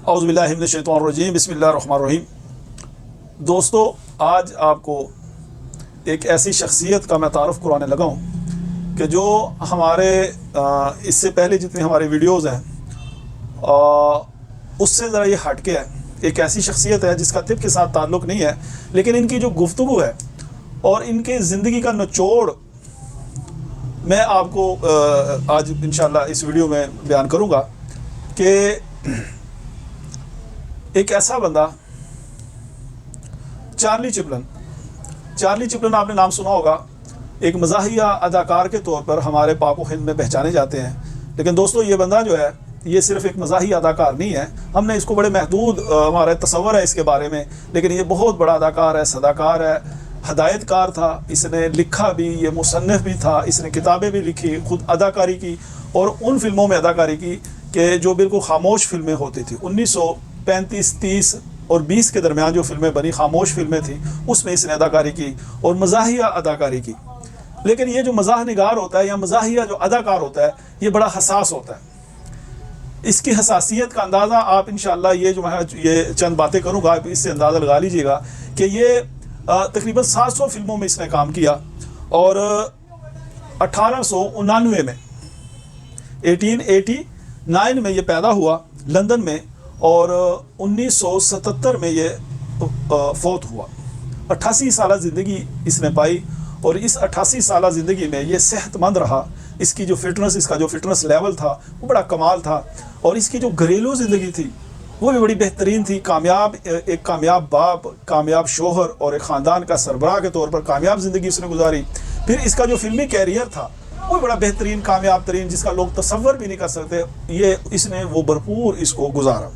اعوذ باللہ من الشیطان الرجیم، بسم اللہ الرحمن الرحیم۔ دوستو، آج آپ کو ایک ایسی شخصیت کا میں تعارف کرانے لگا ہوں کہ جو ہمارے اس سے پہلے جتنے ہمارے ویڈیوز ہیں اس سے ذرا یہ ہٹ کے ہے۔ ایک ایسی شخصیت ہے جس کا طب کے ساتھ تعلق نہیں ہے، لیکن ان کی جو گفتگو ہے اور ان کے زندگی کا نچوڑ میں آپ کو آج انشاءاللہ اس ویڈیو میں بیان کروں گا کہ ایک ایسا بندہ چارلی چپلن آپ نے نام سنا ہوگا، ایک مزاحیہ اداکار کے طور پر ہمارے پاک و ہند میں پہچانے جاتے ہیں۔ لیکن دوستو، یہ بندہ جو ہے یہ صرف ایک مزاحیہ اداکار نہیں ہے، ہم نے اس کو بڑے محدود ہمارا تصور ہے اس کے بارے میں، لیکن یہ بہت بڑا اداکار ہے، صداکار ہے، ہدایت کار تھا، اس نے لکھا بھی، یہ مصنف بھی تھا، اس نے کتابیں بھی لکھی، خود اداکاری کی اور ان فلموں میں اداکاری کی کہ جو بالکل خاموش فلمیں ہوتی تھی۔ 1935، 30 اور 20 کے درمیان جو فلمیں بنی، خاموش فلمیں تھیں، اس میں اس نے اداکاری کی اور مزاحیہ اداکاری کی۔ لیکن یہ جو مزاح نگار ہوتا ہے یا مزاحیہ جو اداکار ہوتا ہے، یہ بڑا حساس ہوتا ہے۔ اس کی حساسیت کا اندازہ آپ انشاءاللہ یہ جو میں یہ چند باتیں کروں گا اس سے اندازہ لگا لیجئے گا کہ یہ تقریباً 700 فلموں میں اس نے کام کیا اور 1899 میں 1889 میں یہ پیدا ہوا لندن میں اور 1977 میں یہ فوت ہوا۔ 88 سالہ زندگی اس نے پائی اور اس 88 سالہ زندگی میں یہ صحت مند رہا۔ اس کی جو فٹنس، اس کا جو فٹنس لیول تھا وہ بڑا کمال تھا، اور اس کی جو گھریلو زندگی تھی وہ بھی بڑی بہترین تھی۔ ایک کامیاب باپ، کامیاب شوہر اور ایک خاندان کا سربراہ کے طور پر کامیاب زندگی اس نے گزاری۔ پھر اس کا جو فلمی کیریئر تھا وہ بڑا بہترین، کامیاب ترین، جس کا لوگ تصور بھی نہیں کر سکتے، یہ اس نے وہ بھرپور اس کو گزارا۔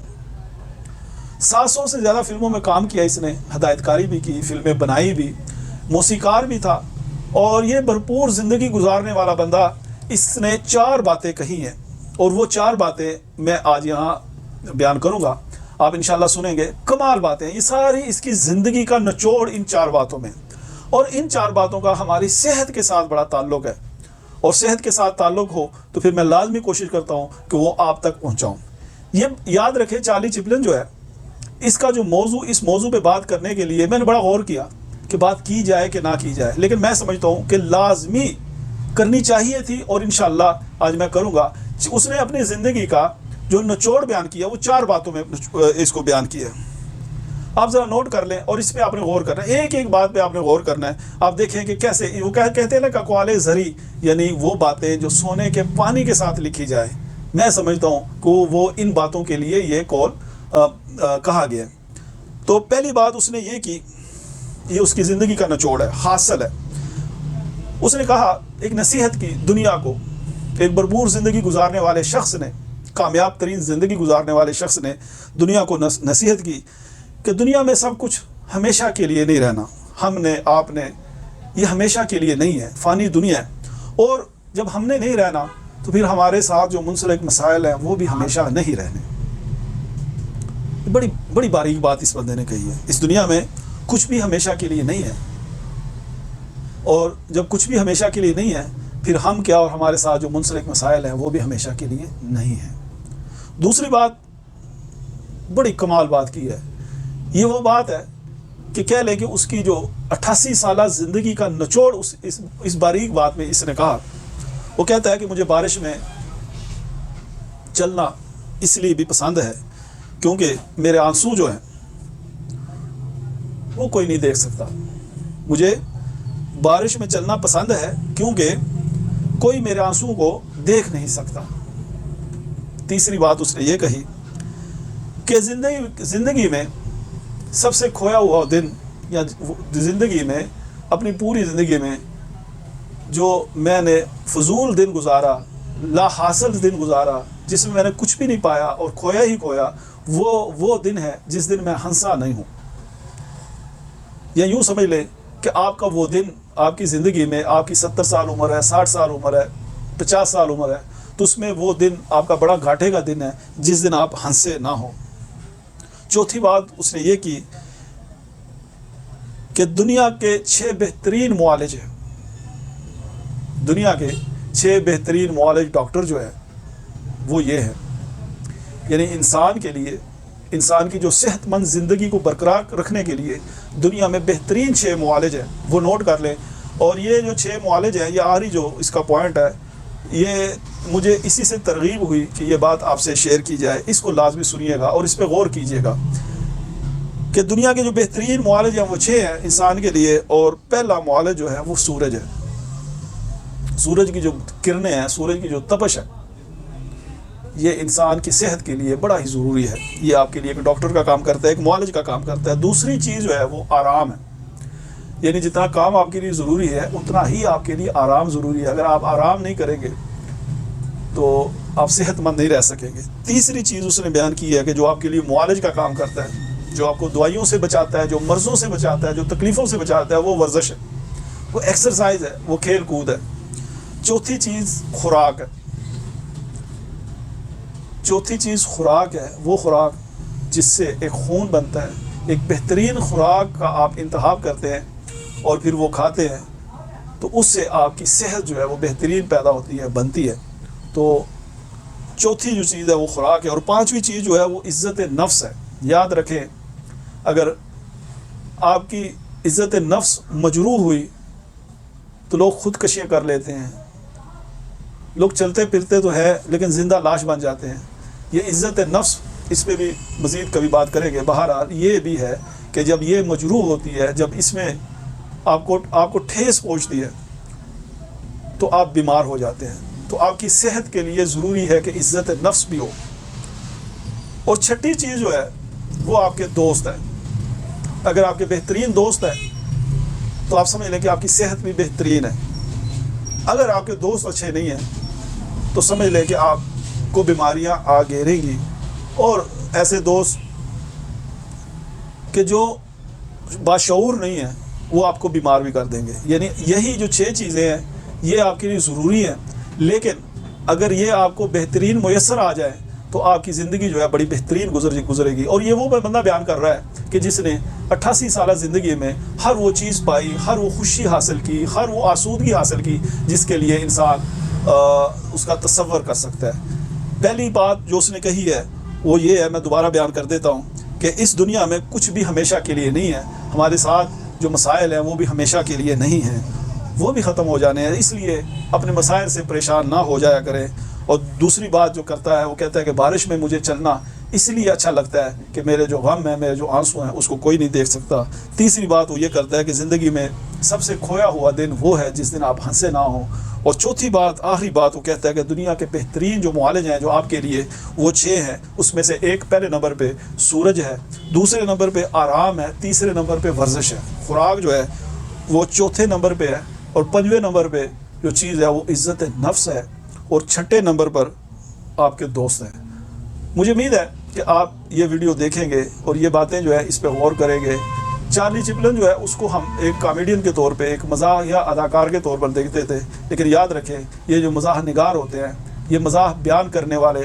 700 سے زیادہ فلموں میں کام کیا اس نے، ہدایت کاری بھی کی، فلمیں بنائی بھی، موسیقار بھی تھا، اور یہ بھرپور زندگی گزارنے والا بندہ اس نے 4 باتیں کہی ہیں، اور وہ 4 باتیں میں آج یہاں بیان کروں گا، آپ انشاءاللہ سنیں گے۔ کمال باتیں، یہ ساری اس کی زندگی کا نچوڑ ان 4 باتوں میں، اور ان 4 باتوں کا ہماری صحت کے ساتھ بڑا تعلق ہے، اور صحت کے ساتھ تعلق ہو تو پھر میں لازمی کوشش کرتا ہوں کہ وہ آپ تک پہنچاؤں۔ یہ یاد رکھیں، چارلی چپلن جو ہے، اس کا جو موضوع، اس موضوع پہ بات کرنے کے لیے میں نے بڑا غور کیا کہ بات کی جائے کہ نہ کی جائے، لیکن میں سمجھتا ہوں کہ لازمی کرنی چاہیے تھی، اور انشاءاللہ آج میں کروں گا۔ اس نے اپنی زندگی کا جو نچوڑ بیان کیا وہ 4 باتوں میں اس کو بیان کیا ہے۔ آپ ذرا نوٹ کر لیں اور اس پہ آپ نے غور کرنا ہے، ایک ایک بات پہ آپ نے غور کرنا ہے۔ آپ دیکھیں کہ کیسے وہ کہتے ہیں نا کہ اقوال زری، یعنی وہ باتیں جو سونے کے پانی کے ساتھ لکھی جائے۔ میں سمجھتا ہوں کہ وہ ان باتوں کے لیے یہ قول کہا گیا ہے۔ تو پہلی بات اس نے یہ کی، یہ اس کی زندگی کا نچوڑ ہے، حاصل ہے۔ اس نے کہا، ایک نصیحت کی دنیا کو، ایک بھرپور زندگی گزارنے والے شخص نے، کامیاب ترین زندگی گزارنے والے شخص نے دنیا کو نصیحت کی کہ دنیا میں سب کچھ ہمیشہ کے لیے نہیں رہنا، ہم نے، آپ نے، یہ ہمیشہ کے لیے نہیں ہے، فانی دنیا ہے، اور جب ہم نے نہیں رہنا تو پھر ہمارے ساتھ جو منسلک مسائل ہیں وہ بھی ہمیشہ نہیں رہنے۔ بڑی بڑی باریک بات اس بندے نے کہی ہے۔ اس دنیا میں کچھ بھی ہمیشہ کے لیے نہیں ہے، اور جب کچھ بھی ہمیشہ کے لیے نہیں ہے پھر ہم کیا اور ہمارے ساتھ جو منسلک مسائل ہیں وہ بھی ہمیشہ کے لیے نہیں ہیں۔ دوسری بات، بڑی کمال بات کی ہے، یہ وہ بات ہے کہ کہہ لیں کہ اس کی جو 88 سالہ زندگی کا نچوڑ اس باریک بات میں اس نے کہا۔ وہ کہتا ہے کہ مجھے بارش میں چلنا اس لیے بھی پسند ہے کیونکہ میرے آنسو جو ہیں وہ کوئی نہیں دیکھ سکتا۔ مجھے بارش میں چلنا پسند ہے کیونکہ کوئی میرے آنسو کو دیکھ نہیں سکتا۔ تیسری بات اس نے یہ کہی کہ زندگی میں سب سے کھویا ہوا دن، یا زندگی میں، اپنی پوری زندگی میں جو میں نے فضول دن گزارا، لا حاصل دن گزارا، جس میں میں نے کچھ بھی نہیں پایا اور کھویا ہی کھویا، وہ دن ہے جس دن میں ہنسا نہیں ہوں۔ یا یوں سمجھ لیں کہ آپ کا وہ دن، آپ کی زندگی میں، آپ کی 70 سال عمر ہے، 60 سال عمر ہے، 50 سال عمر ہے، تو اس میں وہ دن آپ کا بڑا گھاٹے کا دن ہے جس دن آپ ہنسے نہ ہوں۔ چوتھی بات اس نے یہ کی کہ دنیا کے 6 بہترین معالج ہیں، دنیا کے 6 بہترین معالج ڈاکٹر جو ہے وہ یہ ہے، یعنی انسان کے لیے انسان کی جو صحت مند زندگی کو برقرار رکھنے کے لیے دنیا میں بہترین 6 معالج ہیں، وہ نوٹ کر لیں. اور یہ جو 6 معالج ہیں، یہ آخری جو اس کا پوائنٹ ہے، یہ مجھے اسی سے ترغیب ہوئی کہ یہ بات آپ سے شیئر کی جائے. اس کو لازمی سنیے گا اور اس پہ غور کیجیے گا کہ دنیا کے جو بہترین معالج ہیں وہ 6 ہیں انسان کے لیے. اور پہلا معالج جو ہے وہ سورج ہے. سورج کی جو کرنیں ہیں، سورج کی جو تپش ہے، یہ انسان کی صحت کے لیے بڑا ہی ضروری ہے. یہ آپ کے لیے ایک ڈاکٹر کا کام کرتا ہے، ایک معالج کا کام کرتا ہے. دوسری چیز جو ہے وہ آرام ہے. یعنی جتنا کام آپ کے لیے ضروری ہے اتنا ہی آپ کے لیے آرام ضروری ہے. اگر آپ آرام نہیں کریں گے تو آپ صحت مند نہیں رہ سکیں گے. تیسری چیز اس نے بیان کی ہے کہ جو آپ کے لیے معالج کا کام کرتا ہے، جو آپ کو دوائیوں سے بچاتا ہے، جو مرضوں سے بچاتا ہے، جو تکلیفوں سے بچاتا ہے، وہ ورزش ہے، وہ ایکسرسائز ہے، وہ کھیل کود ہے. چوتھی چیز خوراک ہے. چوتھی چیز خوراک ہے، وہ خوراک جس سے ایک خون بنتا ہے. ایک بہترین خوراک کا آپ انتخاب کرتے ہیں اور پھر وہ کھاتے ہیں تو اس سے آپ کی صحت جو ہے وہ بہترین پیدا ہوتی ہے، بنتی ہے. تو چوتھی جو چیز ہے وہ خوراک ہے. اور پانچویں چیز جو ہے وہ عزت نفس ہے. یاد رکھیں، اگر آپ کی عزت نفس مجروح ہوئی تو لوگ خودکشیاں کر لیتے ہیں. لوگ چلتے پھرتے تو ہے لیکن زندہ لاش بن جاتے ہیں. یہ عزت نفس، اس پہ بھی مزید کبھی بات کریں گے. بہرحال یہ بھی ہے کہ جب یہ مجروح ہوتی ہے، جب اس میں آپ کو ٹھیس پہنچتی ہے تو آپ بیمار ہو جاتے ہیں. تو آپ کی صحت کے لیے ضروری ہے کہ عزت نفس بھی ہو. اور چھٹی چیز جو ہے وہ آپ کے دوست ہیں. اگر آپ کے بہترین دوست ہیں تو آپ سمجھ لیں کہ آپ کی صحت بھی بہترین ہے. اگر آپ کے دوست اچھے نہیں ہیں تو سمجھ لیں کہ آپ کو بیماریاں آ گھیریں گی. اور ایسے دوست کہ جو باشعور نہیں ہیں وہ آپ کو بیمار بھی کر دیں گے. یعنی یہی جو 6 چیزیں ہیں یہ آپ کے لیے ضروری ہیں. لیکن اگر یہ آپ کو بہترین میسر آ جائے تو آپ کی زندگی جو ہے بڑی بہترین گزرے گی. اور یہ وہ بندہ بیان کر رہا ہے کہ جس نے 88 سالہ زندگی میں ہر وہ چیز پائی، ہر وہ خوشی حاصل کی، ہر وہ آسودگی حاصل کی جس کے لیے انسان اس کا تصور کر سکتا ہے. پہلی بات جو اس نے کہی ہے وہ یہ ہے، میں دوبارہ بیان کر دیتا ہوں، کہ اس دنیا میں کچھ بھی ہمیشہ کے لیے نہیں ہے. ہمارے ساتھ جو مسائل ہیں وہ بھی ہمیشہ کے لیے نہیں ہیں، وہ بھی ختم ہو جانے ہیں. اس لیے اپنے مسائل سے پریشان نہ ہو جایا کریں. اور دوسری بات جو کرتا ہے وہ کہتا ہے کہ بارش میں مجھے چلنا اس لیے اچھا لگتا ہے کہ میرے جو غم ہیں، میرے جو آنسو ہیں، اس کو کوئی نہیں دیکھ سکتا. تیسری بات وہ یہ کرتا ہے کہ زندگی میں سب سے کھویا ہوا دن وہ ہے جس دن آپ ہنسے نہ ہوں. اور چوتھی بات، آخری بات، وہ کہتا ہے کہ دنیا کے بہترین جو معالج ہیں جو آپ کے لیے وہ 6 ہیں. اس میں سے ایک پہلے نمبر پہ سورج ہے، دوسرے نمبر پہ آرام ہے، تیسرے نمبر پہ ورزش ہے. خوراک جو ہے وہ چوتھے نمبر پہ ہے. اور 5ویں نمبر پہ جو چیز ہے وہ عزت نفس ہے. اور 6 نمبر پر آپ کے دوست ہیں. مجھے امید ہے کہ آپ یہ ویڈیو دیکھیں گے اور یہ باتیں جو ہے اس پہ غور کریں گے. چارلی چپلن جو ہے اس کو ہم ایک کامیڈین کے طور پہ، ایک مزاح یا اداکار کے طور پر دیکھتے تھے. لیکن یاد رکھیں، یہ جو مزاح نگار ہوتے ہیں، یہ مزاح بیان کرنے والے،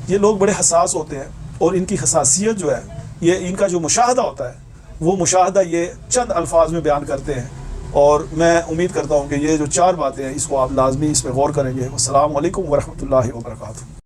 یہ لوگ بڑے حساس ہوتے ہیں. اور ان کی حساسیت جو ہے، یہ ان کا جو مشاہدہ ہوتا ہے، وہ مشاہدہ یہ چند الفاظ میں بیان کرتے ہیں. اور میں امید کرتا ہوں کہ یہ جو 4 باتیں ہیں اس کو آپ لازمی اس پہ غور کریں گے. السلام علیکم ورحمۃ اللہ وبرکاتہ.